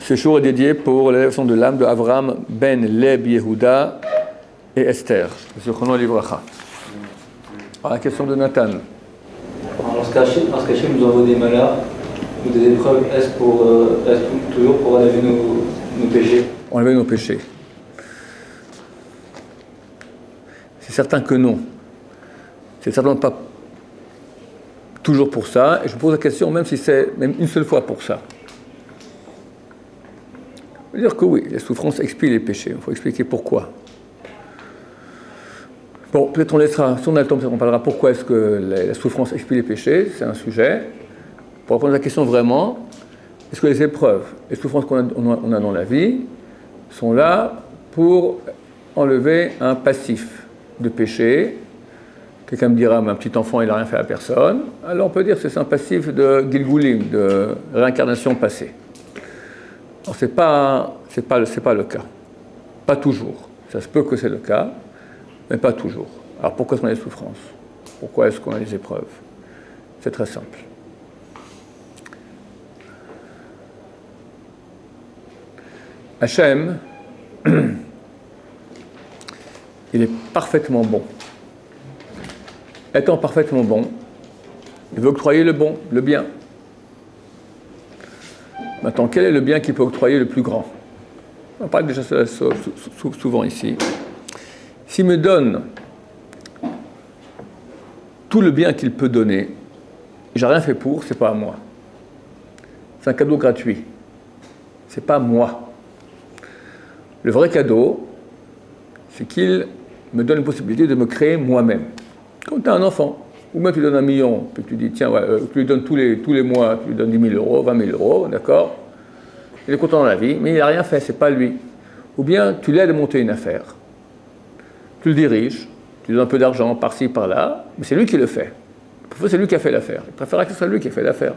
Ce jour est dédié pour l'élévation de l'âme de Avraham ben Leb Yehuda et Esther. Zichrono livracha. Alors, la question de Nathan. Lorsqu'Hachem nous envoie des malheurs ou des épreuves, est-ce toujours pour enlever nos péchés? Enlever nos péchés. C'est certain que non. C'est certainement pas toujours pour ça. Et je pose la question, même si c'est même une seule fois pour ça. Je veux dire que oui, les souffrances expient les péchés. Il faut expliquer pourquoi. Bon, peut-être on laissera, si on a le temps, peut-être on parlera pourquoi est-ce que la souffrance expie les péchés. C'est un sujet. Pour répondre à la question vraiment, est-ce que les épreuves, les souffrances qu'on a dans la vie sont là pour enlever un passif de péché? Quelqu'un me dira, mais un petit enfant, il n'a rien fait à personne. Alors on peut dire que c'est un passif de Gilgulim, de réincarnation passée. Alors c'est pas le cas. Pas toujours. Ça se peut que c'est le cas, mais pas toujours. Alors pourquoi est-ce qu'on a des souffrances? Pourquoi est-ce qu'on a des épreuves? C'est très simple. Hachem, il est parfaitement bon. Étant parfaitement bon, il veut octroyer le bon, le bien. Maintenant, quel est le bien qu'il peut octroyer le plus grand? On parle déjà de ça souvent ici. S'il me donne tout le bien qu'il peut donner, et j'ai rien fait pour, c'est pas à moi. C'est un cadeau gratuit. C'est pas moi. Le vrai cadeau, c'est qu'il me donne la possibilité de me créer moi-même. Comme tu as un enfant, ou même tu donnes 1 million, puis tu dis, tiens, tu lui donnes tous les mois, tu lui donnes 10 000 euros, 20 000 euros, d'accord? Il est content dans la vie, mais il n'a rien fait, c'est pas lui. Ou bien tu l'aides à monter une affaire, tu le diriges, tu lui donnes un peu d'argent par-ci, par-là, mais c'est lui qui le fait. Parfois, c'est lui qui a fait l'affaire. Il préférerait que ce soit lui qui a fait l'affaire.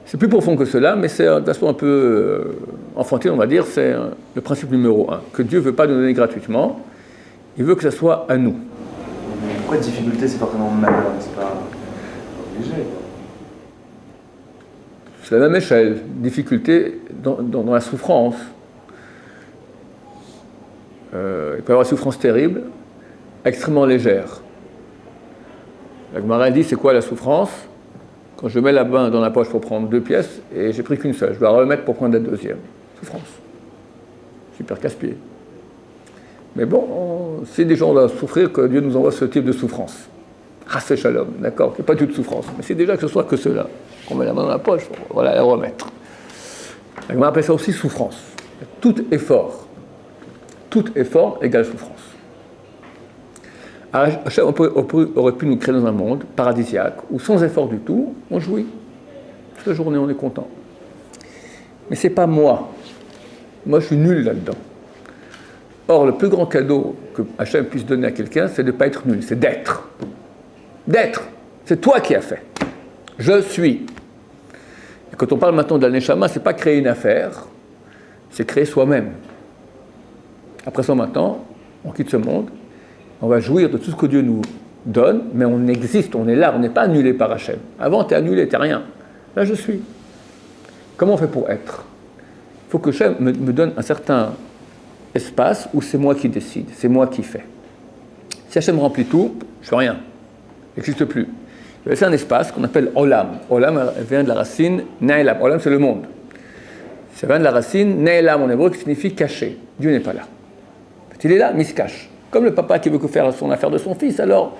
C'est plus profond que cela, mais c'est de façon un peu enfantine, on va dire, c'est le principe numéro 1, que Dieu ne veut pas nous donner gratuitement, il veut que ça soit à nous. Pourquoi difficulté, c'est forcément malheur, c'est pas obligé. C'est la même échelle, difficulté dans la souffrance. Il peut y avoir une souffrance terrible, extrêmement légère. La Gemara dit, c'est quoi la souffrance? Quand je mets la main dans la poche pour prendre 2 pièces, et j'ai pris qu'une seule, je dois remettre pour prendre la deuxième. Souffrance. Super casse-pied. Mais bon, si des gens doivent souffrir, que Dieu nous envoie ce type de souffrance. Rassé shalom, d'accord, qu'il n'y ait pas toute souffrance. Mais c'est déjà que ce soit que cela. On met la main dans la poche, voilà, la remettre. On appelle ça aussi souffrance. Tout effort égale souffrance. Hachem aurait pu nous créer dans un monde paradisiaque où sans effort du tout, on jouit. Toute la journée, on est content. Mais c'est pas moi. Moi, je suis nul là-dedans. Or, le plus grand cadeau que Hachem puisse donner à quelqu'un, c'est de ne pas être nul, c'est d'être. D'être. C'est toi qui as fait. Je suis. Et quand on parle maintenant de la Neshama, c'est pas créer une affaire, c'est créer soi-même. Après ça, maintenant, on quitte ce monde, on va jouir de tout ce que Dieu nous donne, mais on existe, on est là, on n'est pas annulé par Hachem. Avant, tu es annulé, tu n'es rien. Là, je suis. Comment on fait pour être? Il faut que Hachem me donne un certain espace où c'est moi qui décide, c'est moi qui fais. Si Hachem remplit tout, je fais rien. Il n'existe plus. Il va laisser un espace qu'on appelle Olam. Olam vient de la racine Ne'elam. Olam, c'est le monde. Ça vient de la racine Ne'elam en hébreu qui signifie caché. Dieu n'est pas là. Il est là, mais il se cache. Comme le papa qui veut faire son affaire de son fils, alors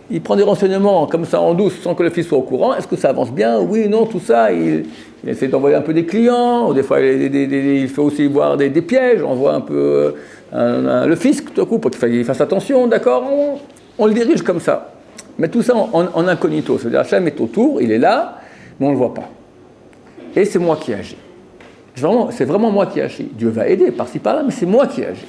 il prend des renseignements comme ça en douce sans que le fils soit au courant. Est-ce que ça avance bien? Oui, non, tout ça. Il essaie d'envoyer un peu des clients. Ou des fois, il fait aussi voir des pièges. On voit un peu le fisc, tout à coup, pour qu'il fasse attention, d'accord? On le dirige comme ça. Mais tout ça en incognito. C'est-à-dire, Hachem est autour, il est là, mais on ne le voit pas. Et c'est moi qui agis. C'est vraiment moi qui agis. Dieu va aider par-ci par-là, mais c'est moi qui agis.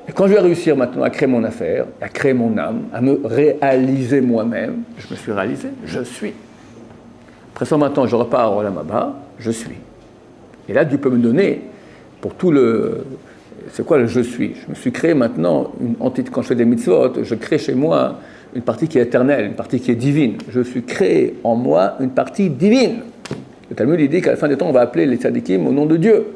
Et quand je vais réussir maintenant à créer mon affaire, à créer mon âme, à me réaliser moi-même, je me suis réalisé, je suis. Après ça, maintenant, je repars au Olam Haba, je suis. Et là, Dieu peut me donner, pour tout le... C'est quoi le je suis? Je me suis créé maintenant, une entité, quand je fais des mitzvot, je crée chez moi une partie qui est éternelle, une partie qui est divine. Je suis créé en moi une partie divine. Le Talmud, il dit qu'à la fin des temps, on va appeler les tzadikim au nom de Dieu.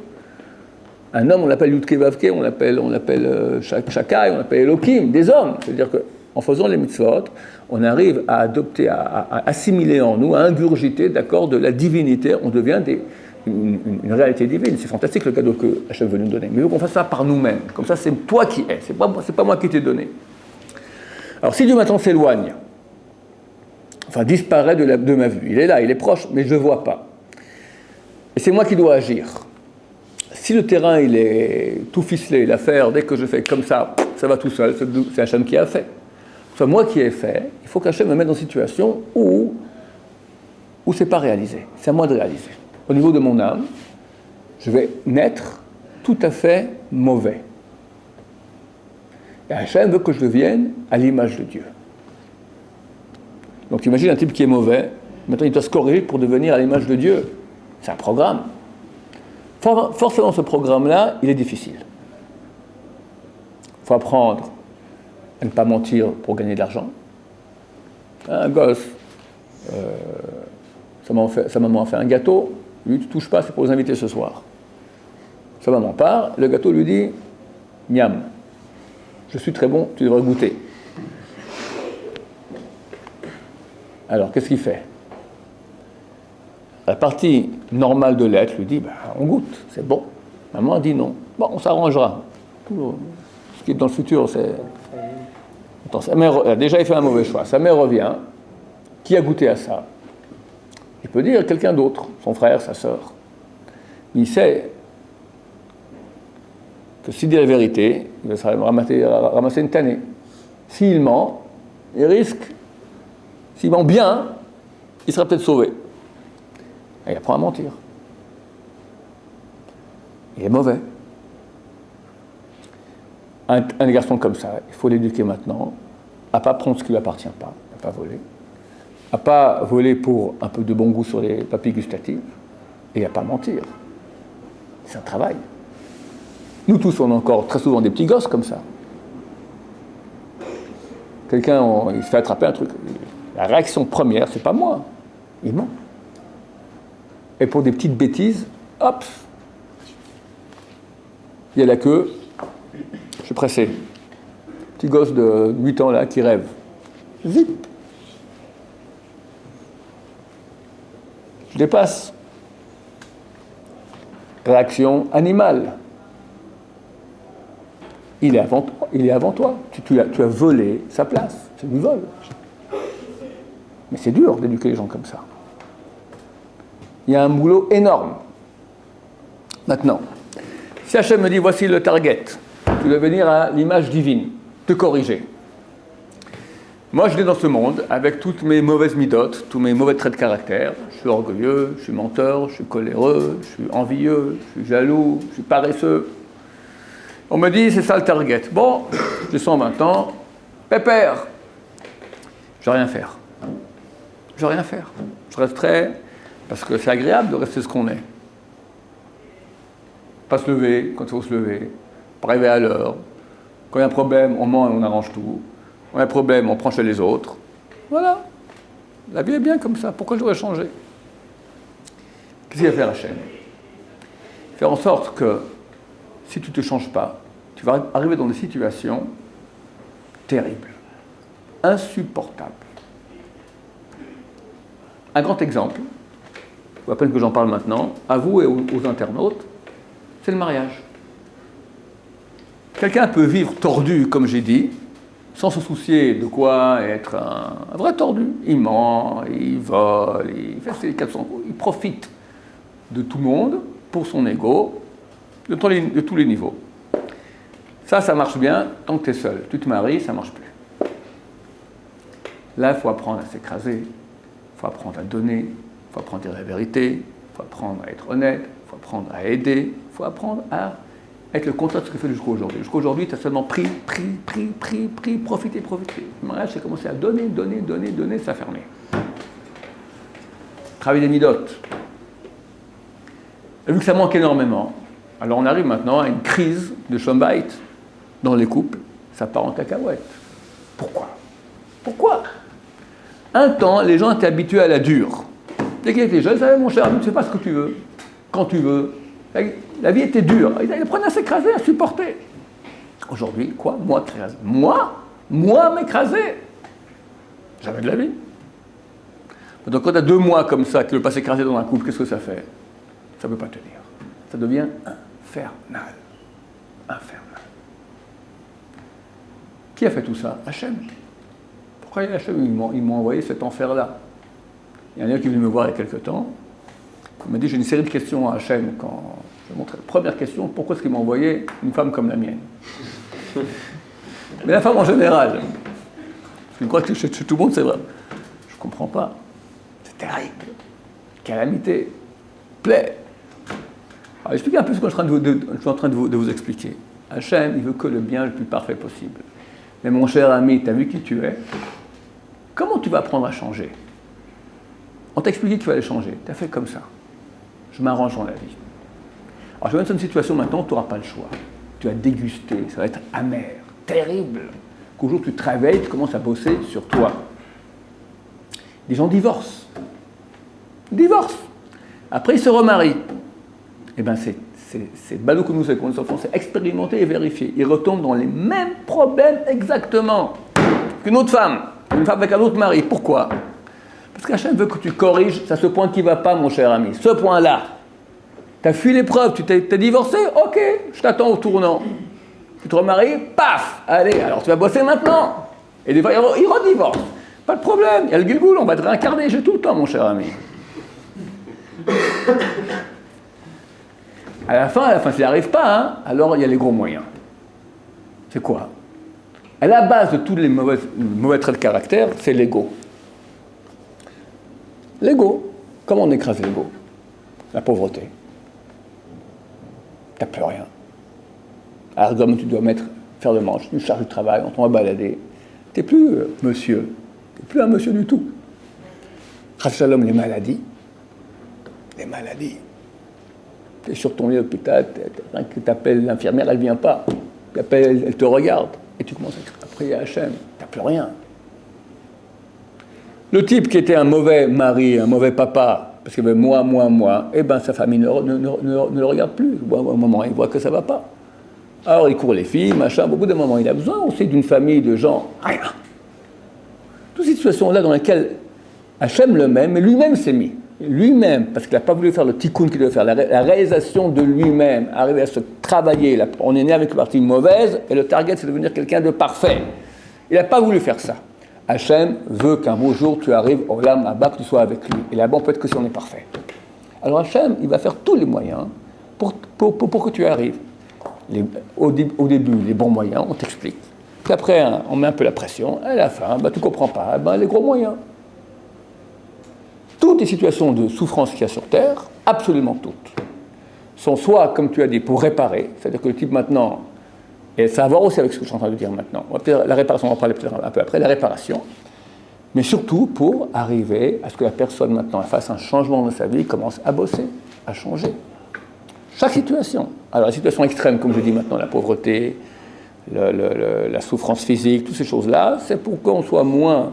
Un homme, on l'appelle Yudke Vavke, on l'appelle Shakai, on l'appelle Elohim, des hommes. C'est-à-dire qu'en faisant les mitzvot, on arrive à adopter, à assimiler en nous, à ingurgiter, d'accord, de la divinité. On devient une réalité divine. C'est fantastique le cadeau que Hachem veut nous donner. Mais il veut qu'on fasse ça par nous-mêmes. Comme ça, c'est toi qui es. C'est pas moi qui t'ai donné. Alors, si Dieu maintenant s'éloigne, enfin disparaît de ma vue, il est là, il est proche, mais je ne le vois pas. Et c'est moi qui dois agir. Si le terrain il est tout ficelé, l'affaire, dès que je fais comme ça va tout seul, c'est Hachem qui a fait. C'est moi qui ai fait, il faut qu'Hachem me mette dans une situation où c'est pas réalisé. C'est à moi de réaliser. Au niveau de mon âme, je vais naître tout à fait mauvais. Et Hachem veut que je devienne à l'image de Dieu. Donc imagine un type qui est mauvais, maintenant il doit se corriger pour devenir à l'image de Dieu. C'est un programme. Forcément, ce programme-là, il est difficile. Il faut apprendre à ne pas mentir pour gagner de l'argent. Un gosse, sa maman a fait un gâteau, lui, tu ne touches pas, c'est pour les inviter ce soir. Sa maman part, le gâteau lui dit « Miam, je suis très bon, tu devrais goûter. » Alors, qu'est-ce qu'il fait? La partie normale de l'être lui dit on goûte, c'est bon. Maman dit non. Bon, on s'arrangera. Ce qui est dans le futur, c'est. Attends, sa mère, déjà, il fait un mauvais choix. Sa mère revient. Qui a goûté à ça? Il peut dire quelqu'un d'autre, son frère, sa sœur. Il sait que s'il dit la vérité, il va ramasser une tannée. S'il ment, il risque. S'il ment bien, il sera peut-être sauvé. Et il apprend à mentir. Il est mauvais. Un garçon comme ça, il faut l'éduquer maintenant, à ne pas prendre ce qui ne lui appartient pas, à ne pas voler, à ne pas voler pour un peu de bon goût sur les papilles gustatives, et à ne pas mentir. C'est un travail. Nous tous, on a encore très souvent des petits gosses comme ça. Quelqu'un, il se fait attraper un truc. La réaction première, c'est pas moi. Il ment. Et pour des petites bêtises, hop, il y a la queue, je suis pressé. Petit gosse de 8 ans là qui rêve. Zip. Je dépasse. Réaction animale. Il est avant toi. Tu as volé sa place. C'est du vol. Mais c'est dur d'éduquer les gens comme ça. Il y a un boulot énorme. Maintenant, si Hachem me dit, voici le target, tu dois venir à l'image divine, te corriger. Moi, je vis dans ce monde avec toutes mes mauvaises midotes, tous mes mauvais traits de caractère. Je suis orgueilleux, je suis menteur, je suis coléreux, je suis envieux, je suis jaloux, je suis paresseux. On me dit, c'est ça le target. Bon, j'ai 120 ans, pépère. Je vais rien faire. Je vais rien faire. Je resterai, parce que c'est agréable de rester ce qu'on est. Pas se lever quand il faut se lever, pas arriver à l'heure. Quand il y a un problème, on ment et on arrange tout. Quand il y a un problème, on prend chez les autres. Voilà. La vie est bien comme ça. Pourquoi je devrais changer? Qu'est-ce qu'il va faire Hachem? Faire en sorte que, si tu ne te changes pas, tu vas arriver dans des situations terribles, insupportables. Un grand exemple, à peine que j'en parle maintenant, à vous et aux internautes, c'est le mariage. Quelqu'un peut vivre tordu, comme j'ai dit, sans se soucier de quoi être un vrai tordu. Il ment, il vole, il fait ses 400 coups, il profite de tout le monde pour son ego, de tous les niveaux. Ça marche bien tant que tu es seul. Tu te maries, ça ne marche plus. Là, il faut apprendre à s'écraser, il faut apprendre à donner, il faut apprendre à dire la vérité, il faut apprendre à être honnête, il faut apprendre à aider, il faut apprendre à être le contraire de ce que tu fais jusqu'à aujourd'hui. Jusqu'à aujourd'hui, tu as seulement pris, profité. Le mariage, c'est commencé à donner, ça a fermé. Travailler des midotes. Et vu que ça manque énormément, alors on arrive maintenant à une crise de Shombait dans les couples, ça part en cacahuète. Pourquoi? Un temps, les gens étaient habitués à la dure. Dès qu'il était jeune, il savait, mon cher ami, tu fais pas ce que tu veux, quand tu veux. La vie était dure. Il apprenait à s'écraser, à supporter. Aujourd'hui, quoi? Moi, t'écraser. Moi, m'écraser. Jamais de la vie. Donc, quand tu as 2 mois comme ça, qui ne veut pas s'écraser dans un couple, qu'est-ce que ça fait? Ça ne peut pas tenir. Ça devient infernal. Infernal. Qui a fait tout ça? Hachem. Pourquoi Hachem, ils m'ont envoyé cet enfer-là? Il y en a un qui est venu me voir il y a quelque temps. Il m'a dit, j'ai une série de questions à Hachem. Quand je montrais la première question, pourquoi est-ce qu'il m'a envoyé une femme comme la mienne? Mais la femme en général. Je crois que chez tout le monde, c'est vrai. Je ne comprends pas. C'est terrible. Calamité. Plaie. Alors, expliquez un peu ce que je suis en train de vous expliquer. Hachem, il veut que le bien le plus parfait possible. Mais mon cher ami, tu as vu qui tu es? Comment tu vas apprendre à changer? On t'a expliqué que tu allais changer. Tu as fait comme ça. Je m'arrange dans la vie. Alors, je vais mettre dans une situation maintenant où tu n'auras pas le choix. Tu vas déguster, ça va être amer, terrible. Qu'au jour où tu te réveilles, tu commences à bosser sur toi. Les gens divorcent. Ils divorcent. Après, ils se remarient. Eh bien, c'est ballot que nous, c'est expérimenté et vérifié. Ils retombent dans les mêmes problèmes exactement qu'une autre femme. Une femme avec un autre mari. Pourquoi? Parce qu'Hachem veut que tu corriges, c'est à ce point qui ne va pas, mon cher ami. Ce point-là. Tu as fui l'épreuve, tu t'es divorcé? Ok, je t'attends au tournant. Tu te remaries? Paf! Allez, alors tu vas bosser maintenant. Et des fois, ils redivorcent. Pas de problème, il y a le Gilgoul, on va te réincarner. J'ai tout le temps, mon cher ami. À la fin, s'il n'y arrive pas, hein, alors il y a les gros moyens. C'est quoi? À la base de tous les mauvais traits de caractère, c'est l'ego. L'ego, comment on écrase l'ego? La pauvreté. Tu n'as plus rien. Alors, comme tu dois faire le manche, une charge de travail, on t'en va balader. Tu n'es plus monsieur. Tu n'es plus un monsieur du tout. Rachalom, les maladies. Les maladies. Tu es sur ton lit d'hôpital, tu appelles l'infirmière, elle ne vient pas. Elle te regarde. Et tu commences à prier à Hachem. Tu n'as plus rien. Le type qui était un mauvais mari, un mauvais papa, parce qu'il avait moi, eh bien sa famille ne le regarde plus. Au bout d'un moment, il voit que ça ne va pas. Alors il court les filles, machin. Au bout d'un moment, il a besoin aussi d'une famille de gens. Rien. Toutes ces situations-là dans lesquelles Hachem le même, mais lui-même s'est mis. Lui-même, parce qu'il n'a pas voulu faire le tikkun qu'il devait faire, la réalisation de lui-même, arriver à se travailler. On est né avec une partie mauvaise, et le target, c'est de devenir quelqu'un de parfait. Il n'a pas voulu faire ça. Hachem veut qu'un beau jour, tu arrives au Olam Haba, que tu sois avec lui. Et là-bas, on peut être que si on est parfait. Alors Hachem, il va faire tous les moyens pour que tu arrives. Au début, les bons moyens, on t'explique. Puis après, on met un peu la pression. À la fin, tu ne comprends pas, les gros moyens. Toutes les situations de souffrance qu'il y a sur Terre, absolument toutes, sont soit, comme tu as dit, pour réparer, c'est-à-dire que le type maintenant, et ça a à voir aussi avec ce que je suis en train de dire maintenant, la réparation, on va en parler peut-être un peu après, la réparation, mais surtout pour arriver à ce que la personne maintenant fasse un changement dans sa vie, commence à bosser, à changer. Chaque situation. Alors la situation extrême, comme je dis maintenant, la pauvreté, la souffrance physique, toutes ces choses-là, c'est pour qu'on soit moins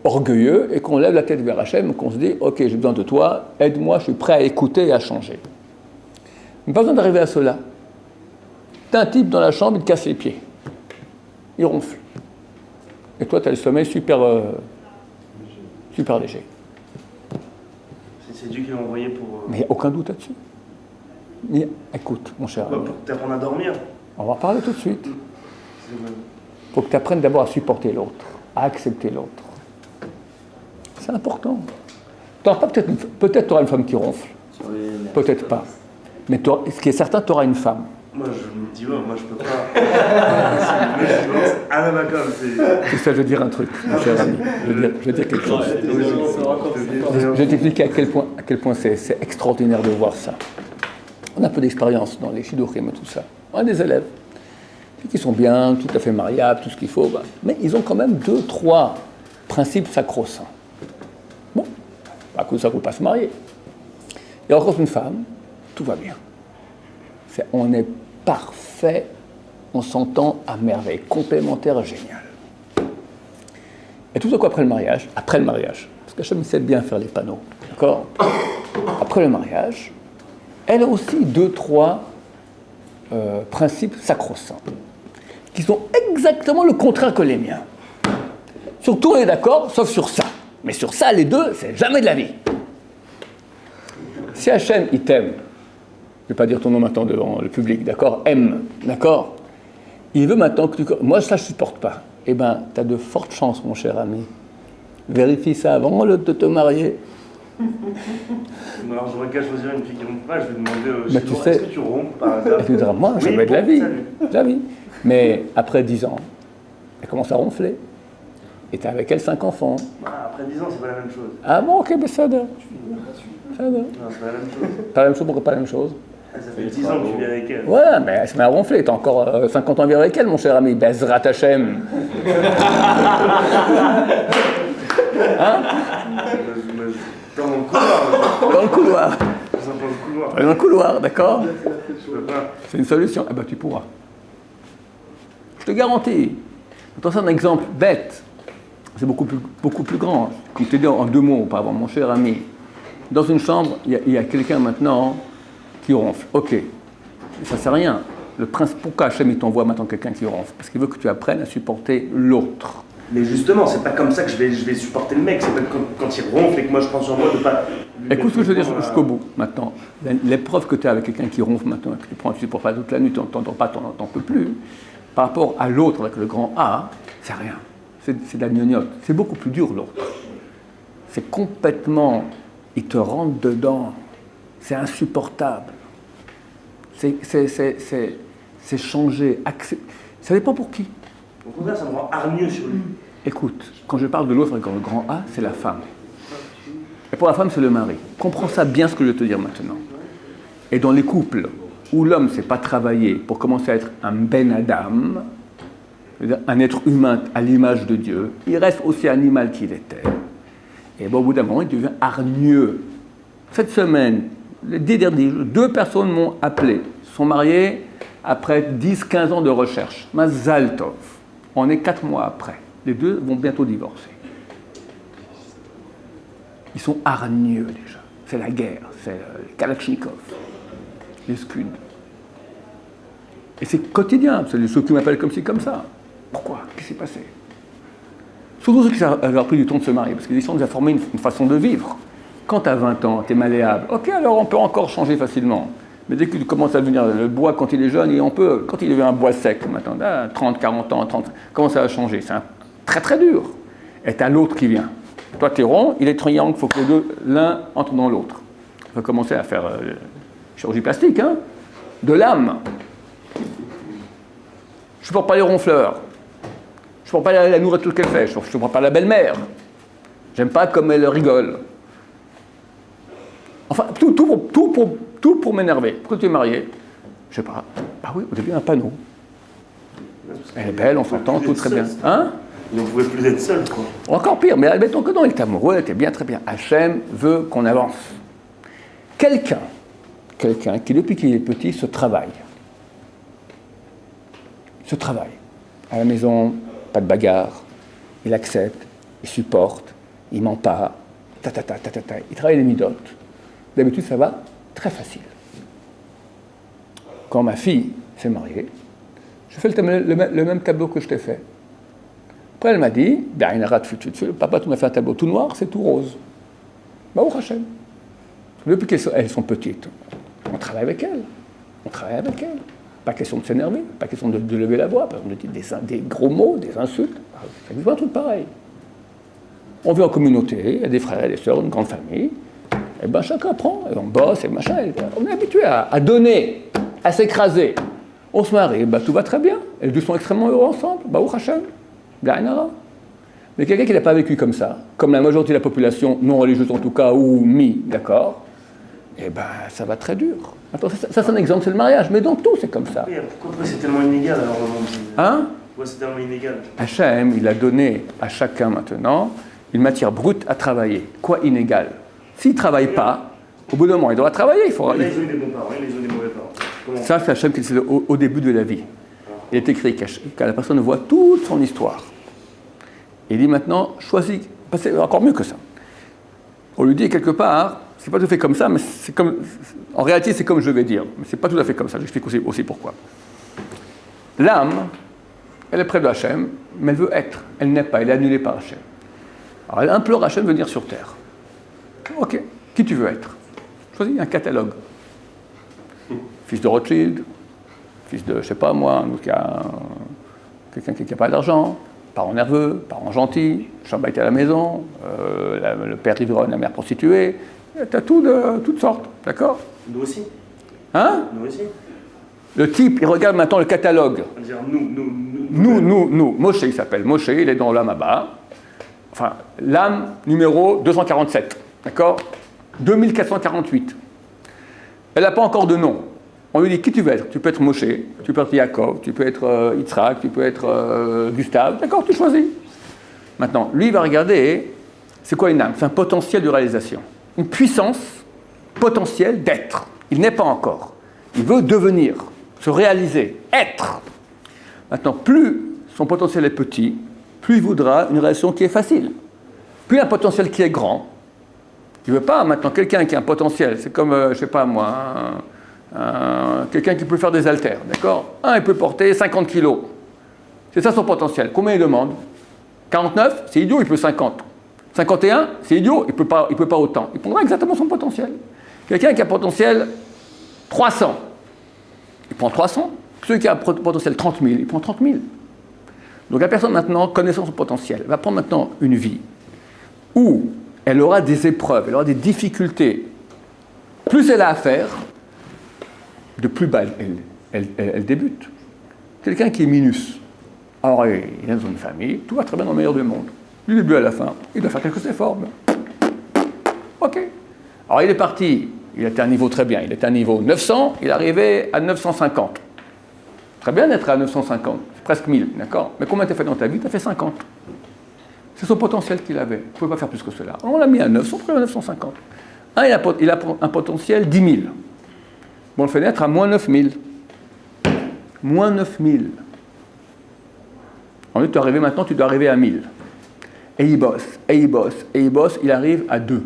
orgueilleux et qu'on lève la tête vers Hachem, qu'on se dit « Ok, j'ai besoin de toi, aide-moi, je suis prêt à écouter et à changer. » Mais pas besoin d'arriver à cela. T'as un type dans la chambre, il te casse les pieds. Il ronfle. Et toi, tu as le sommeil super léger. C'est Dieu qui l'a envoyé pour... Mais il n'y a aucun doute là-dessus. Mais écoute, mon cher ami. Pour t'apprendre à dormir. On va en parler tout de suite. Il faut que tu apprennes d'abord à supporter l'autre, à accepter l'autre. C'est important. Peut-être tu auras une femme qui ronfle. Peut-être pas. Mais ce qui est certain, tu auras une femme. Moi, je me dis, moi, je peux pas. À la macam, c'est ça, je veux dire un truc, mon cher ami. Je veux dire quelque chose. Je vais t'expliquer à quel point c'est extraordinaire de voir ça. On a un peu d'expérience dans les shidduchim et tout ça. On a des élèves qui sont bien, tout à fait mariables, tout ce qu'il faut, mais ils ont quand même 2-3 principes sacro-saints. Bon, à cause de ça, il ne faut pas se marier. Et encore une femme, tout va bien. On est parfait, on s'entend à merveille, complémentaire et génial. Et tout à coup après le mariage, parce qu'Hachem sait bien faire les panneaux, d'accord, après le mariage, elle a aussi 2-3 principes sacro-saints, qui sont exactement le contraire que les miens. Sur tout, on est d'accord, sauf sur ça. Mais sur ça, les deux, c'est jamais de la vie. Si Hachem, il t'aime, je ne vais pas dire ton nom maintenant devant le public, d'accord, aime, d'accord, il veut maintenant que tu... Moi, ça, je ne supporte pas. Eh bien, tu as de fortes chances, mon cher ami. Vérifie ça avant de te marier. Alors, j'aurais qu'à choisir une fille qui rompt pas, je vais demander Mais tu sais, est-ce que tu romps par hasard? Tu diras, moi, Oui, jamais de la bon, vie. salut. De la vie. Mais après 10 ans, elle commence à ronfler. Et tu as avec elle 5 enfants. Ah, après 10 ans, c'est pas la même chose. Ah bon, ok, ben ça va. Ça va. Non, c'est pas la même chose. Pas la même chose, pourquoi pas la même chose? Ah, ça fait 10 ans que tu vis avec elle. Ouais, mais elle se met à ronfler. Tu as encore 50 ans à vivre avec elle, mon cher ami. Bezrat Hachem. Hein? Dans mon couloir. Dans le couloir. Dans le couloir. Dans le couloir, d'accord? Je peux pas. C'est une solution. Eh ben, tu pourras. Je te garantis. Attention, un exemple bête. C'est beaucoup plus grand. Comme je t'ai dit en 2 mots auparavant, mon cher ami. Dans une chambre, il y a quelqu'un maintenant qui ronfle. Ok. Ça ne sert à rien. Le principe, pourquoi Hachem il t'envoie maintenant quelqu'un qui ronfle? Parce qu'il veut que tu apprennes à supporter l'autre. Mais justement, c'est pas comme ça que je vais supporter le mec. C'est pas quand il ronfle et que moi je prends sur moi de pas. Écoute ce que je veux dire jusqu'au bout maintenant. L'épreuve que tu as avec quelqu'un qui ronfle maintenant, que tu prends, tu supportes pas toute la nuit, tu n'entends pas, tu n'en peux plus. Par rapport à l'autre avec le grand A, c'est rien. C'est de la gnognotte. C'est beaucoup plus dur l'autre. C'est complètement. Il te rentre dedans. C'est insupportable. C'est changé. Ça dépend pour qui. Au contraire, ça me rend hargneux sur lui. Écoute, quand je parle de l'autre avec le grand A, c'est la femme. Et pour la femme, c'est le mari. Comprends ça bien ce que je vais te dire maintenant. Et dans les couples où l'homme ne sait pas travailler pour commencer à être un Ben Adam, c'est-à-dire un être humain à l'image de Dieu, il reste aussi animal qu'il était. Et bon, au bout d'un moment, il devient hargneux. Cette semaine, les 10 derniers jours, 2 personnes m'ont appelé. Ils sont mariés après 10-15 ans de recherche. Mazal Tov. On est 4 mois après. Les 2 vont bientôt divorcer. Ils sont hargneux déjà. C'est la guerre. C'est les Kalachnikov, les Scuds. Et c'est quotidien. C'est ceux qui m'appellent comme ci, comme ça. Pourquoi? Qu'est-ce qui s'est passé? Surtout ceux qui avaient pris du temps de se marier. Parce qu'ils sont déjà formés une façon de vivre. Quand tu as 20 ans, tu es malléable. Ok, alors on peut encore changer facilement. Mais dès que tu commences à devenir le bois quand il est jeune, et on peut, quand il devient un bois sec, maintenant, 30, 40 ans, 30, comment ça va changer? C'est très très dur. Et tu as l'autre qui vient. Toi, tu es rond, il est triangle, il faut que les deux, l'un entre dans l'autre. On va commencer à faire chirurgie plastique, hein, de l'âme. Je ne supporte pas les ronfleurs. Je ne supporte pas la nourriture qu'elle fait. Je ne supporte pas la belle-mère. J'aime pas comme elle rigole. Enfin, tout pour m'énerver. Pourquoi tu es marié? Je sais pas. Ah oui, au début, un panneau. Elle est belle, on s'entend, tout très bien. Hein? Il ne pouvait plus être seul, quoi. Encore pire, mais admettons que non, il est amoureux, elle était bien, très bien. Hachem veut qu'on avance. Quelqu'un qui, depuis qu'il est petit, se travaille. Se travaille. À la maison, pas de bagarre. Il accepte, il supporte, il ment pas. Il travaille les midotes. D'habitude, ça va très facile. Quand ma fille s'est mariée, je fais le même tableau que je t'ai fait. Après, elle m'a dit, papa, tu m'as fait un tableau tout noir, c'est tout rose. Baruch Hashem. Depuis qu'elles sont petites, on travaille avec elles. On travaille avec elles. Pas question de s'énerver, pas question de lever la voix, de dire des gros mots, des insultes. Ça existe pas un truc pareil. On vit en communauté, il y a des frères et des sœurs, une grande famille. Et ben chacun prend, et on bosse, et machin. On est habitué à donner, à s'écraser. On se marie, ben, tout va très bien. Et les deux sont extrêmement heureux ensemble. Baruch Hashem. Mais quelqu'un qui n'a pas vécu comme ça, comme la majorité de la population, non religieuse en tout cas, ou d'accord, eh ben ça va très dur. Attends, ça c'est un exemple, c'est le mariage, mais dans tout c'est comme ça. Oui, pourquoi c'est tellement inégal alors le monde? Hein? Pourquoi c'est tellement inégal? Hachem, il a donné à chacun maintenant une matière brute à travailler. Quoi inégal? S'il ne travaille pas, au bout d'un moment, il doit travailler. Il faudra... Là, ils ont eu des bons parents, ils ont des mauvais parents. Comment? Ça, c'est Hachem qui le sait au début de la vie. Il est écrit que la personne voit toute son histoire. Il dit maintenant, choisis, c'est encore mieux que ça. On lui dit quelque part, c'est pas tout à fait comme ça, mais c'est comme, en réalité c'est comme je vais dire, mais c'est pas tout à fait comme ça, j'explique aussi pourquoi. L'âme, elle est près de Hachem, mais elle veut être, elle n'est pas, elle est annulée par Hachem. Alors elle implore Hachem de venir sur terre. Ok, qui tu veux être? Choisis un catalogue. Fils de Rothschild, fils de, je sais pas moi, quelqu'un qui n'a pas d'argent, parents nerveux, parents gentils, chambre à la maison, le père ivrogne, la mère prostituée, tu as tout de toutes sortes, d'accord? Nous aussi. Hein? Nous aussi. Le type, il regarde maintenant le catalogue. On va dire nous. Moshe, il s'appelle. Moshe, il est dans l'âme à bas. Enfin, l'âme numéro 247, d'accord? 2448. Elle n'a pas encore de nom. On lui dit qui tu veux être. Tu peux être Moshe, tu peux être Yaakov, tu peux être Yitzhak, tu peux être Gustave. D'accord, tu choisis. Maintenant, lui, il va regarder, c'est quoi une âme? C'est un potentiel de réalisation. Une puissance potentielle d'être. Il n'est pas encore. Il veut devenir, se réaliser, être. Maintenant, plus son potentiel est petit, plus il voudra une réalisation qui est facile. Plus un potentiel qui est grand. Il ne veut pas maintenant quelqu'un qui a un potentiel, c'est comme, je ne sais pas moi, quelqu'un qui peut faire des haltères, d'accord? Il peut porter 50 kilos. C'est ça son potentiel. Combien il demande? 49, c'est idiot, il peut 50. 51, c'est idiot, il peut pas autant. Il prendra exactement son potentiel. Quelqu'un qui a un potentiel 300, il prend 300. Celui qui a un potentiel 30 000, il prend 30 000. Donc la personne maintenant, connaissant son potentiel, va prendre maintenant une vie où elle aura des épreuves, elle aura des difficultés. Plus elle a à faire, de plus bas elle débute. Quelqu'un qui est minus, alors il est dans une famille, tout va très bien dans le meilleur du monde. Du début à la fin, il doit faire quelques efforts. Ok. Alors il est parti, il était à un niveau très bien, il était à un niveau 900, il est arrivé à 950. Très bien d'être à 950, c'est presque 1000, d'accord? Mais combien tu as fait dans ta vie? Tu as fait 50. C'est son potentiel qu'il avait. Il ne pouvait pas faire plus que cela. On l'a mis à 900, puis à 950. Il a un potentiel 10 000. Bon, on le fait naître à moins 9 000. Moins 9 000. En lieu de maintenant, tu dois arriver à 1000. Et il bosse, et il bosse, et il bosse, il arrive à 2.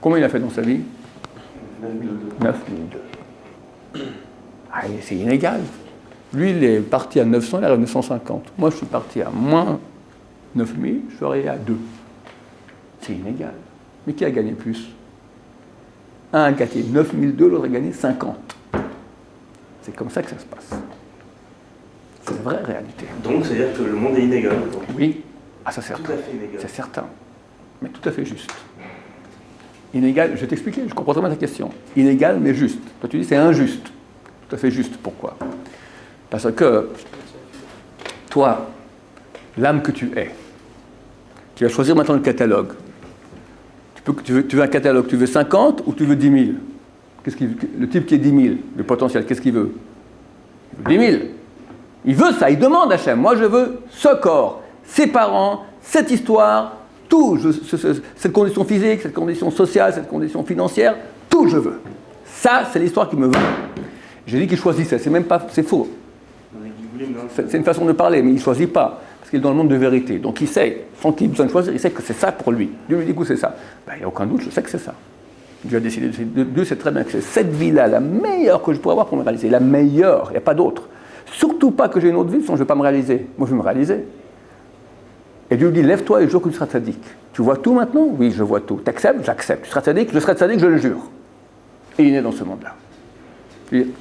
Combien il a fait dans sa vie? 9 002. Ah, c'est inégal. Lui, il est parti à 900, il arrive à 950. Moi, je suis parti à moins 9000, je suis arrivé à 2. C'est inégal. Mais qui a gagné plus? Un a gagné 9002, l'autre a gagné 50. C'est comme ça que ça se passe. C'est une vraie réalité. Donc, c'est-à-dire que le monde est inégal. Oui. Ah, ça c'est certain. Tout à fait inégal. C'est certain. Mais tout à fait juste. Inégal, je vais t'expliquer, je comprends très bien ta question. Inégal, mais juste. Toi, tu dis c'est injuste. Tout à fait juste. Pourquoi? Parce que toi, l'âme que tu es, tu vas choisir maintenant le catalogue. Tu veux un catalogue, tu veux 50 ou tu veux 10 000? Le type qui est 10 000, le potentiel, qu'est-ce qu'il veut? Il veut 10 000. Il veut ça, il demande à Hachem. Moi, je veux ce corps, ces parents, cette histoire, tout. Cette condition physique, cette condition sociale, cette condition financière, tout je veux. Ça, c'est l'histoire qui me veut. J'ai dit qu'il choisissait, c'est même pas, c'est faux. C'est une façon de parler, mais il ne choisit pas, parce qu'il est dans le monde de vérité. Donc il sait, sans qu'il ait besoin de choisir, il sait que c'est ça pour lui. Dieu lui dit que c'est ça. Ben, il n'y a aucun doute, je sais que c'est ça. Dieu a décidé, Dieu sait très bien que c'est cette vie-là, la meilleure que je pourrais avoir pour me réaliser. La meilleure, il n'y a pas d'autre. Surtout pas que j'ai une autre vie, sinon je ne vais pas me réaliser. Moi, je veux me réaliser. Et Dieu lui dit, lève-toi et le jour que tu seras tzaddik. Tu vois tout maintenant? Oui, je vois tout. Tu acceptes? J'accepte. Tu seras tzaddik? Je serai tzaddik, je le jure. Et il est dans ce monde-là.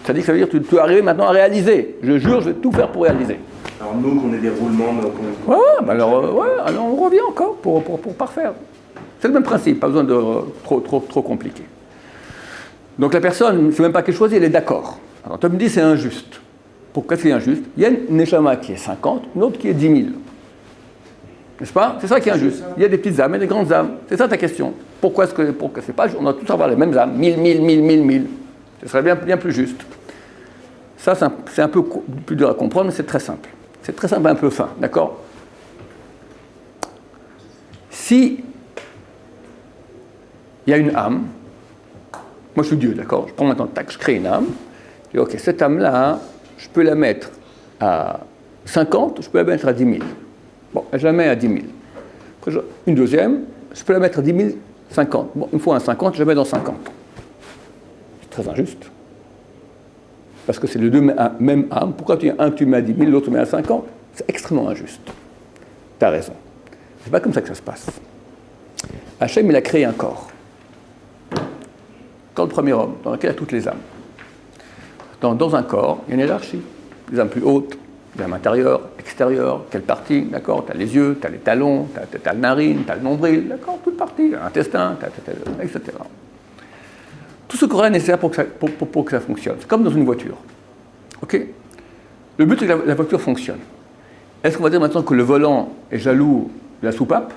Tzaddik, ça veut dire que tu es arrivé maintenant à réaliser. Je jure, je vais tout faire pour réaliser. Alors nous, qu'on ait des roulements... alors on revient encore pour parfaire. C'est le même principe, pas besoin de trop compliqué. Donc la personne, c'est même pas qu'elle choisit, elle est d'accord. Alors tu me dis c'est injuste. Pourquoi c'est injuste? Il y a une neshama qui est 50, une autre qui est 10 000. N'est-ce pas? C'est ça qui est injuste. Il y a des petites âmes et des grandes âmes. C'est ça ta question. Pourquoi c'est pas? On doit tous avoir les mêmes âmes. 1000. Ce serait bien plus juste. Ça, c'est un peu plus dur à comprendre, mais c'est très simple. C'est très simple et un peu fin, d'accord? Si il y a une âme, moi je suis Dieu, d'accord? Je prends maintenant, tac, je crée une âme. Je dis, ok, cette âme-là, je peux la mettre à 50, je peux la mettre à 10 000. Bon, je la mets à 10 000. Après, une deuxième, je peux la mettre à 10 000, 50. Bon, une fois un 50, je la mets dans 50. C'est très injuste. Parce que c'est les deux mêmes âmes. Pourquoi tu as un que tu mets à 10 000, l'autre met à 50? C'est extrêmement injuste. Tu as raison. C'est pas comme ça que ça se passe. Hachem, il a créé un corps. Quand le premier homme, dans lequel il y a toutes les âmes. Dans un corps, il y a une hiérarchie. Les âmes plus hautes, les âmes intérieures, extérieures, quelle partie, d'accord? Tu as les yeux, tu as les talons, tu as le narine, tu as le nombril, d'accord? Toute partie, l'intestin, etc. Tout ce corps est nécessaire pour que ça fonctionne. C'est comme dans une voiture. OK? Le but, c'est que la voiture fonctionne. Est-ce qu'on va dire maintenant que le volant est jaloux de la soupape?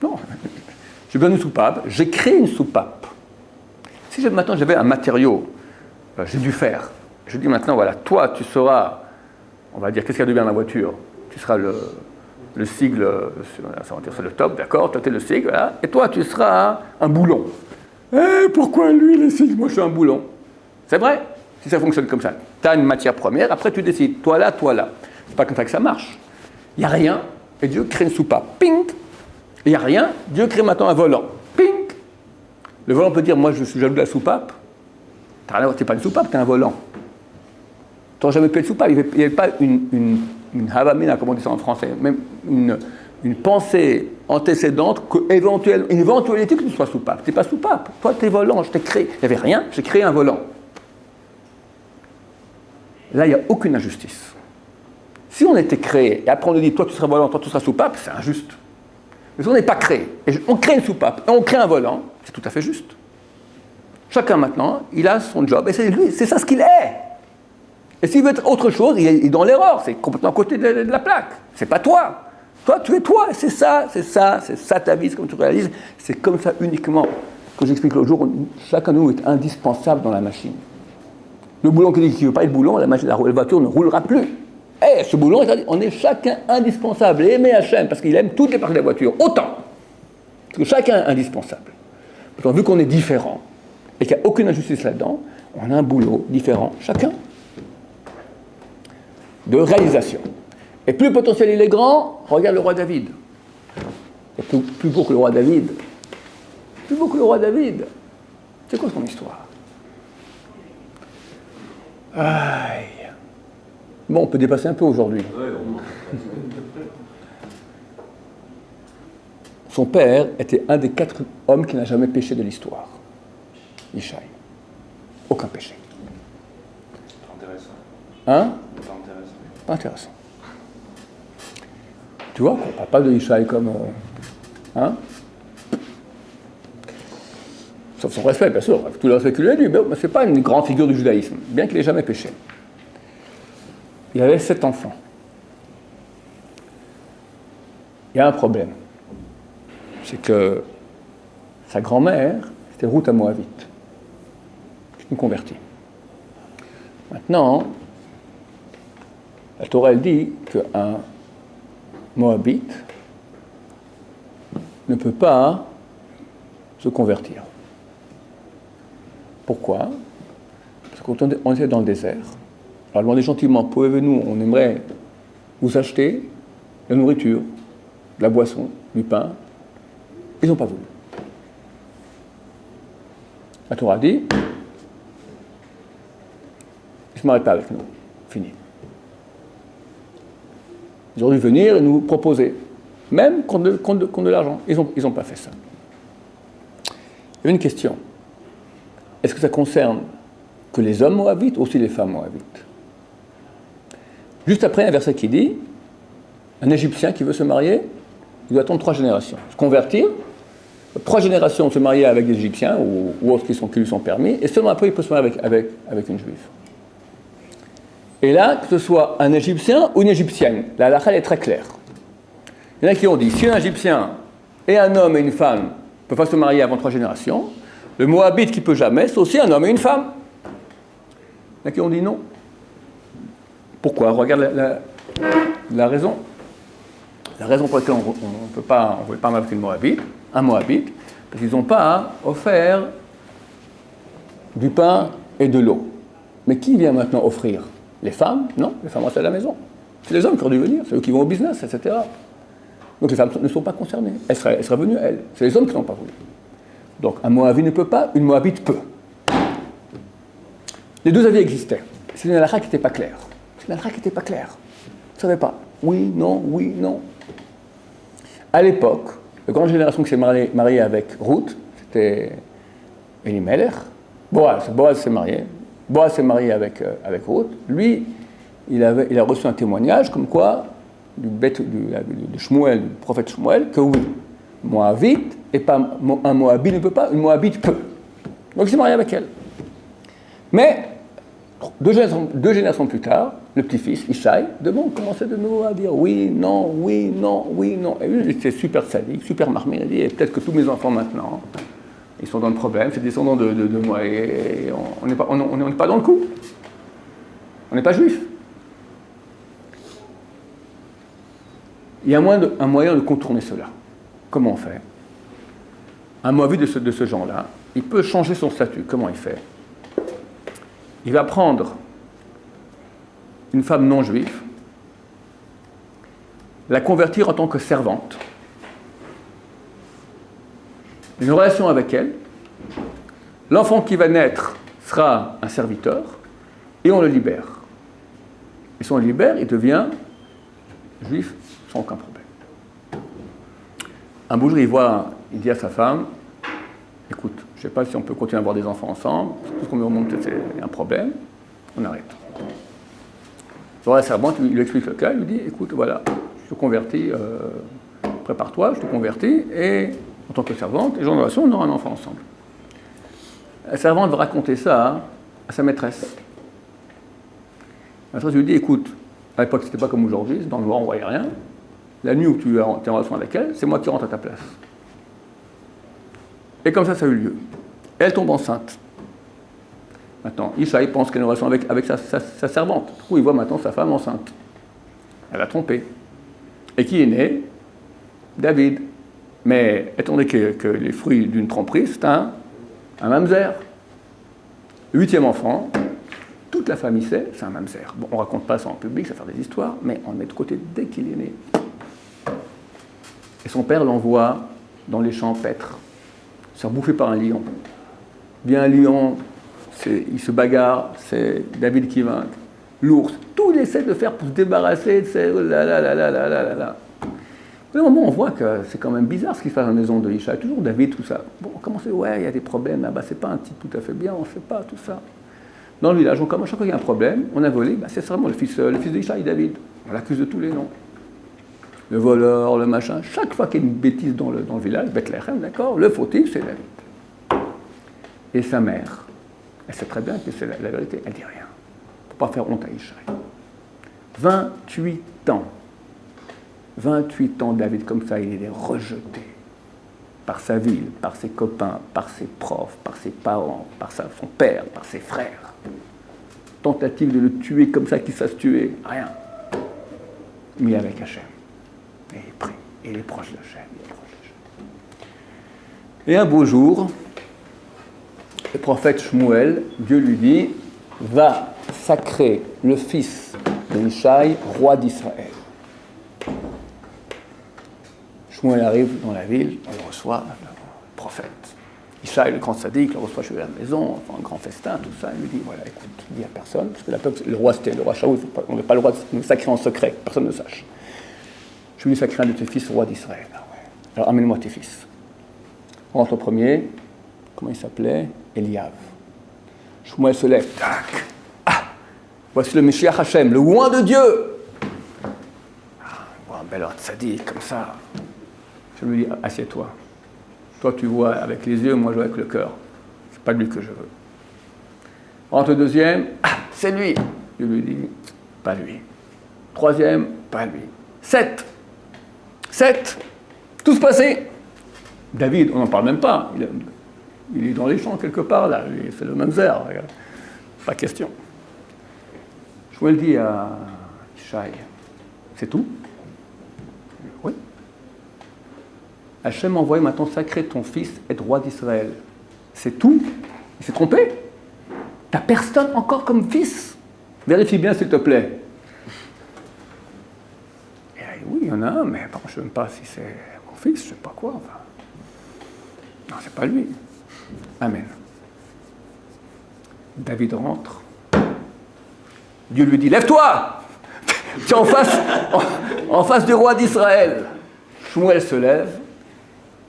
Non. J'ai besoin d'une soupape, j'ai créé une soupape. Si maintenant j'avais un matériau, j'ai du fer, je dis maintenant, voilà, toi tu seras, on va dire, qu'est-ce qu'il y a de bien dans la voiture? Tu seras le sigle, ça va dire c'est le top, d'accord, toi tu es le sigle, voilà, et toi tu seras un boulon. Pourquoi lui le sigle? Moi je suis un boulon. C'est vrai, si ça fonctionne comme ça. Tu as une matière première, après tu décides, toi là, toi là. C'est pas comme ça que ça marche. Il n'y a rien, et Dieu crée une soupape. Ping! Il n'y a rien, Dieu crée maintenant un volant. Ping! Le volant peut dire, moi je suis jaloux de la soupape. C'est pas une soupape, c'est un volant. Tu n'auras jamais pu être soupape. Il n'y avait pas une havamina, comme on dit ça en français, même une pensée antécédente, une éventualité que tu sois soupape. Tu n'es pas soupape. Toi, tu es volant, je t'ai créé. Il n'y avait rien, j'ai créé un volant. Là, il n'y a aucune injustice. Si on était créé, et après on nous dit, toi tu seras volant, toi tu seras soupape, c'est injuste. Mais si on n'est pas créé, et on crée une soupape, et on crée un volant, c'est tout à fait juste. Chacun maintenant, il a son job, et c'est lui, c'est ça ce qu'il est. Et s'il veut être autre chose, il est dans l'erreur, c'est complètement à côté de la plaque. C'est pas toi. Toi, tu es toi, c'est ça ta vie, c'est comme tu réalises. C'est comme ça uniquement que j'explique l'autre jour, chacun de nous est indispensable dans la machine. Le boulon qui dit qu'il ne veut pas être boulon, la voiture ne roulera plus. Ce boulon, on est chacun indispensable. Et aimer Hachem, parce qu'il aime toutes les parties de la voiture, autant. Parce que chacun est indispensable. Pourtant, vu qu'on est différent, et qu'il n'y a aucune injustice là-dedans, on a un boulot différent, chacun, de réalisation. Et plus le potentiel il est grand, regarde le roi David. Et plus beau que le roi David. Plus beau que le roi David. C'est quoi son histoire? Aïe. Bon, on peut dépasser un peu aujourd'hui. Son père était un des 4 hommes qui n'a jamais péché de l'histoire. Yishai. Aucun péché. Pas intéressant. Hein? Pas intéressant. Pas intéressant. Tu vois, on ne parle pas de Yishai comme... hein? Sauf son respect, bien sûr. Tout le respect qu'il lui a dû. Mais ce n'est pas une grande figure du judaïsme, bien qu'il n'ait jamais péché. Il avait 7 enfants. Il y a un problème. C'est que sa grand-mère, c'était Ruth la Moabite, qui nous convertit. Maintenant, la Torah, elle dit qu'un Moabite ne peut pas se convertir. Pourquoi? Parce qu'on était dans le désert. Alors, demandez gentiment, pouvez-vous, on aimerait vous acheter de la nourriture, de la boisson, du pain. Ils n'ont pas voulu. La Torah dit, ils ne se marient pas avec nous. Fini. Ils auraient dû venir et nous proposer, même contre de l'argent. Ils n'ont pas fait ça. Il y avait une question. Est-ce que ça concerne que les hommes moabites ou aussi les femmes moabites? Juste après, un verset qui dit, un Égyptien qui veut se marier, il doit attendre 3 générations. Se convertir, 3 générations se marier avec des Égyptiens ou autres qui lui sont permis, et seulement après il peut se marier avec une juive. Et là, que ce soit un Égyptien ou une Égyptienne, la halakha est très claire. Il y en a qui ont dit, si un Égyptien et un homme et une femme ne peuvent pas se marier avant 3 générations, le Moabite qui ne peut jamais, c'est aussi un homme et une femme. Il y en a qui ont dit non. Pourquoi? Regarde la raison. La raison pour laquelle on ne peut pas marier avec un Moabite, parce qu'ils n'ont pas offert du pain et de l'eau. Mais qui vient maintenant offrir? Les femmes? Non, les femmes restent à la maison. C'est les hommes qui ont dû venir, c'est eux qui vont au business, etc. Donc les femmes ne sont pas concernées. Elles seraient venues, elles. C'est les hommes qui n'ont pas voulu. Donc un Moabite ne peut pas, une Moabite peut. Les deux avis existaient. C'est une halakha qui n'était pas claire. C'est une halakha qui n'était pas claire. Vous ne savez pas. Oui, non, oui, non. À l'époque, la grande génération qui s'est mariée avec Ruth, c'était Elimelech. Boaz s'est marié. Boaz s'est marié avec Ruth. Lui, il a reçu un témoignage comme quoi, de Shmuel, du prophète Shmuel, que oui, Moabite, et pas un Moabite ne peut pas, une Moabite peut. Donc il s'est marié avec elle. Mais, deux générations plus tard, le petit-fils, Ishaï, commençait de nouveau à dire oui, non, oui, non, oui, non. Et lui, il était super sadique, super marmé. Il a dit, et peut-être que tous mes enfants maintenant, ils sont dans le problème, c'est descendants de moi, et on n'est pas dans le coup. On n'est pas juif. Il y a un moyen de contourner cela. Comment on fait? Un Moabite de ce genre-là, il peut changer son statut. Comment il fait? Il va prendre une femme non juive, la convertir en tant que servante, une relation avec elle, l'enfant qui va naître sera un serviteur, et on le libère. Et si on le libère, il devient juif sans aucun problème. Un beau jour, il dit à sa femme, écoute, je ne sais pas si on peut continuer à avoir des enfants ensemble, tout ce qu'on me remonte, c'est un problème, on arrête. Alors la servante, il lui explique le cas, il lui dit, écoute, voilà, je te convertis, prépare-toi, je te convertis, et en tant que servante, et en relation, on aura un enfant ensemble. La servante va raconter ça à sa maîtresse. La maîtresse lui dit, écoute, à l'époque, c'était pas comme aujourd'hui, dans le noir, on ne voyait rien. La nuit où tu es en relation avec elle, c'est moi qui rentre à ta place. Et comme ça a eu lieu. Elle tombe enceinte. Maintenant, Ishaï pense qu'elle est en relation avec sa servante. Du coup, il voit maintenant sa femme enceinte. Elle a trompé. Et qui est né? David. Mais étant donné que les fruits d'une tromperie, c'est un mamzer. Le 8e enfant, toute la famille sait, c'est un mamzer. Bon, on ne raconte pas ça en public, ça fait des histoires, mais on le met de côté dès qu'il est né. Et son père l'envoie dans les champs paître, se faire bouffer par un lion. Vient un lion, il se bagarre, c'est David qui vainc. L'ours, tout il essaie de faire pour se débarrasser de ces... Au moment où on voit que c'est quand même bizarre ce qui se passe dans la maison de Ishaï, toujours David, tout ça. Bon, on commence à dire, ouais, il y a des problèmes, là-bas, c'est pas un type tout à fait bien, on ne sait pas, tout ça. Dans le village, on commence, chaque fois qu'il y a un problème, on a volé, c'est vraiment le fils de Ishaï, David. On l'accuse de tous les noms. Le voleur, le machin, chaque fois qu'il y a une bêtise dans le village, Bethléem, d'accord, le fautif, c'est David. Et sa mère, elle sait très bien que c'est la vérité, elle dit rien. Pour pas faire honte à Ishaï. 28 ans. 28 ans, David, comme ça, il est rejeté par sa ville, par ses copains, par ses profs, par ses parents, par son père, par ses frères. Tentative de le tuer comme ça, qu'il fasse tuer, rien. Mais avec Hachem. Et il prie, et il est proche d'Hachem. Et un beau jour, le prophète Shmuel, Dieu lui dit, va sacrer le fils de Ishaï, roi d'Israël. Shmuel arrive dans la ville, on le reçoit, le prophète. Ishaï, le grand sadique, le reçoit chez lui à la maison, enfin, un grand festin, tout ça. Il lui dit, voilà, écoute, il dit à personne, parce que le roi Shaoul, on n'a pas le droit de nous sacrer en secret, que personne ne sache. Je lui sacrer un de tes fils, roi d'Israël. Ah ouais. Alors amène-moi tes fils. On rentre au premier, comment il s'appelait? Eliav. Shmuel se lève, tac. Ah, voici le Meshiach Hachem, le oint de Dieu. Ah, un bel homme sadique, comme ça. Je lui dis, assieds-toi. Toi, tu vois avec les yeux, moi, je vois avec le cœur. C'est pas lui que je veux. On rentre au deuxième, ah, c'est lui. Je lui dis, pas lui. Troisième, pas lui. 7. Tout se passait. David, on n'en parle même pas. Il est dans les champs quelque part, là. C'est le mamzer. Pas question. Je le dis à Ishaï, c'est tout? Oui. Hachem m'a envoyé maintenant sacrer ton fils être roi d'Israël. C'est tout? Il s'est trompé? T'as personne encore comme fils? Vérifie bien s'il te plaît. Et oui, il y en en a un, mais bon, je ne sais même pas si c'est mon fils, je ne sais pas quoi. Enfin. Non, c'est pas lui. Amen. David rentre. Dieu lui dit, lève-toi! Tu es en face du roi d'Israël. Shmuel se lève.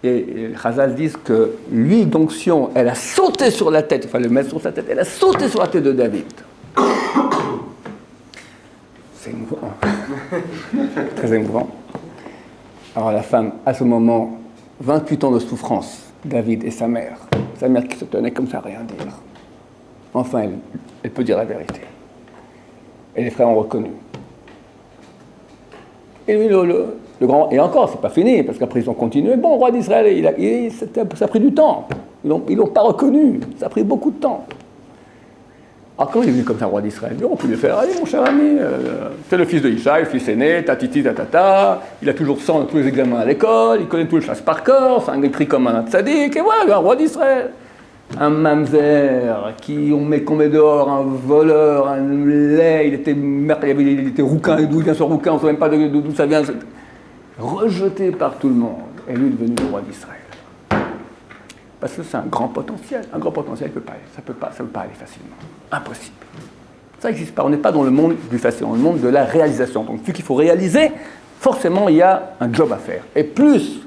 Et les Chazal disent que l'huile d'onction, elle a sauté sur la tête, il fallait le mettre sur sa tête, elle a sauté sur la tête de David. C'est émouvant. Très émouvant. Alors la femme, à ce moment, 28 ans de souffrance, David et sa mère qui se tenait comme ça, rien dire. Enfin, elle peut dire la vérité. Et les frères ont reconnu. Et lui, le grand... Et encore, c'est pas fini, parce qu'après ils ont continué. Bon, le roi d'Israël, ça a pris du temps. Ils l'ont pas reconnu. Ça a pris beaucoup de temps. Alors quand il est venu comme ça, roi d'Israël, on peut lui faire, allez mon cher ami, c'est le fils de Ishaï, le fils aîné, tatiti, tatata, il a toujours 100 dans tous les examens à l'école, il connaît tout le chasse par corps, c'est un écrit comme un tzaddik, et voilà, un roi d'Israël. Un mamzer, qu'on met dehors, un voleur, un lait, il était rouquin, et d'où vient ce rouquin, on ne sait même pas d'où ça vient. Rejeté par tout le monde, et lui est devenu le roi d'Israël. Parce que c'est un grand potentiel. Un grand potentiel, ça peut pas aller facilement. Impossible. Ça n'existe pas. On n'est pas dans le monde du facile, dans le monde de la réalisation. Donc, vu qu'il faut réaliser, forcément, il y a un job à faire. Et plus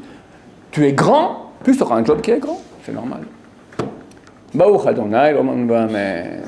tu es grand, plus tu auras un job qui est grand. C'est normal. Baruch Adonai, Amen.